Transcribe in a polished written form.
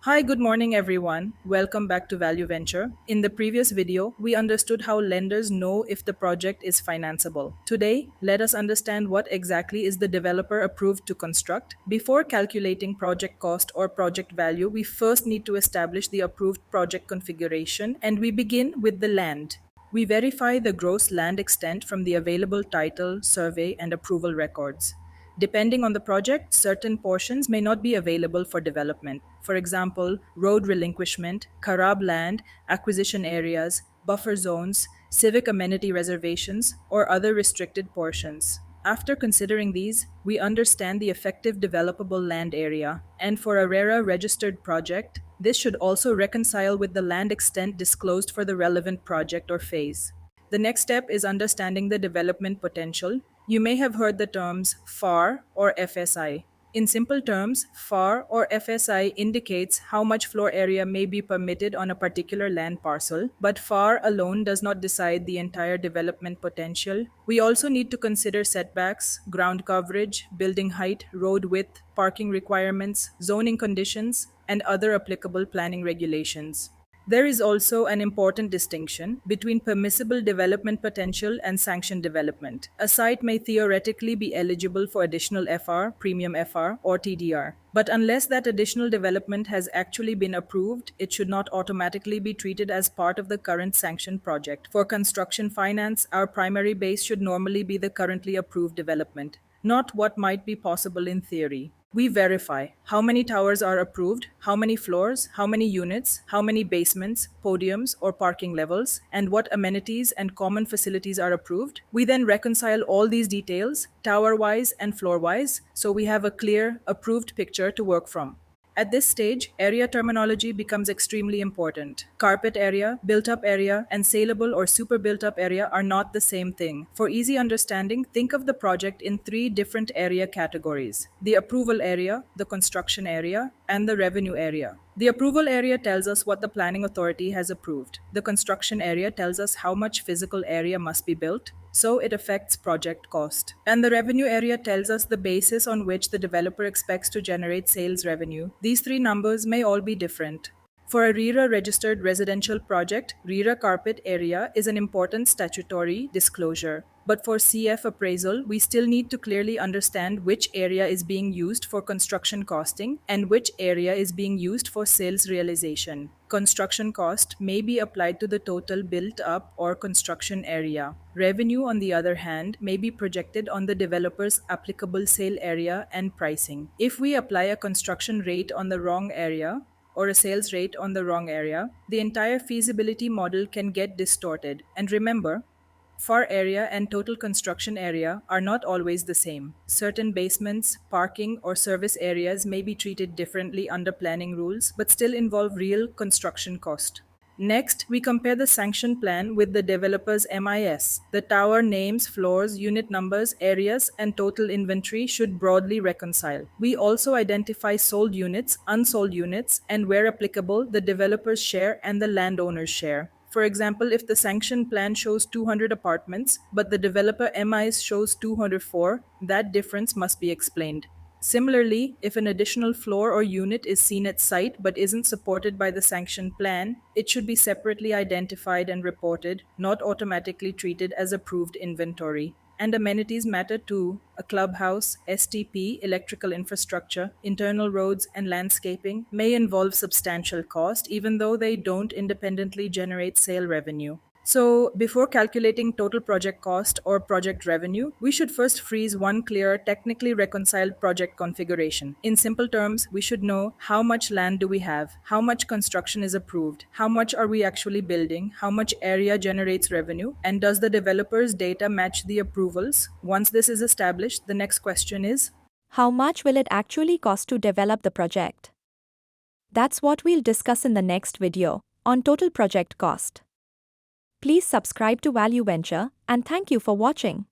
Hi, good morning, everyone. Welcome back to Value.Venture. In the previous video, we understood how lenders know if the project is financeable. Today, let us understand what exactly is the developer approved to construct. Before calculating project cost or project value, we first need to establish the approved project configuration, and we begin with the land. We verify the gross land extent from the available title, survey, and approval records. Depending on the project, certain portions may not be available for development. For example, road relinquishment, Kharab land, acquisition areas, buffer zones, civic amenity reservations, or other restricted portions. After considering these, we understand the effective developable land area, and for a RERA registered project, this should also reconcile with the land extent disclosed for the relevant project or phase. The next step is understanding the development potential. You may have heard the terms FAR or FSI. In simple terms, FAR or FSI indicates how much floor area may be permitted on a particular land parcel, but FAR alone does not decide the entire development potential. We also need to consider setbacks, ground coverage, building height, road width, parking requirements, zoning conditions, and other applicable planning regulations. There is also an important distinction between permissible development potential and sanctioned development. A site may theoretically be eligible for additional FR, premium FR, or TDR. But unless that additional development has actually been approved, it should not automatically be treated as part of the current sanctioned project. For construction finance, our primary base should normally be the currently approved development, not what might be possible in theory. We verify how many towers are approved, how many floors, how many units, how many basements, podiums, or parking levels, and what amenities and common facilities are approved. We then reconcile all these details, tower wise and floor wise, so we have a clear, approved picture to work from. At this stage, area terminology becomes extremely important. Carpet area, built up area, and saleable or super built up area are not the same thing. For easy understanding, think of the project in three different area categories: the approval area, the construction area, and the revenue area. The approval area tells us what the planning authority has approved. The construction area tells us how much physical area must be built, so it affects project cost. And the revenue area tells us the basis on which the developer expects to generate sales revenue. These three numbers may all be different. For a RERA registered residential project, RERA carpet area is an important statutory disclosure. But for CF appraisal, we still need to clearly understand which area is being used for construction costing and which area is being used for sales realization. Construction cost may be applied to the total built up or construction area. Revenue, on the other hand, may be projected on the developer's applicable sale area and pricing. If we apply a construction rate on the wrong area, or a sales rate on the wrong area, the entire feasibility model can get distorted. And remember, FAR area and total construction area are not always the same. Certain basements, parking, or service areas may be treated differently under planning rules, but still involve real construction cost. Next, we compare the sanction plan with the developer's MIS. The tower names, floors, unit numbers, areas, and total inventory should broadly reconcile. We also identify sold units, unsold units, and where applicable, the developer's share and the landowner's share. For example, if the sanction plan shows 200 apartments, but the developer MIS shows 204, that difference must be explained. Similarly, if an additional floor or unit is seen at site but isn't supported by the sanctioned plan, it should be separately identified and reported, not automatically treated as approved inventory. And amenities matter too. A clubhouse, STP, electrical infrastructure, internal roads, and landscaping may involve substantial cost, even though they don't independently generate sale revenue. So, before calculating total project cost or project revenue, we should first freeze one clear, technically reconciled project configuration. In simple terms, we should know how much land do we have, how much construction is approved, how much are we actually building, how much area generates revenue, and does the developer's data match the approvals? Once this is established, the next question is, how much will it actually cost to develop the project? That's what we'll discuss in the next video on total project cost. Please subscribe to Value Venture and thank you for watching.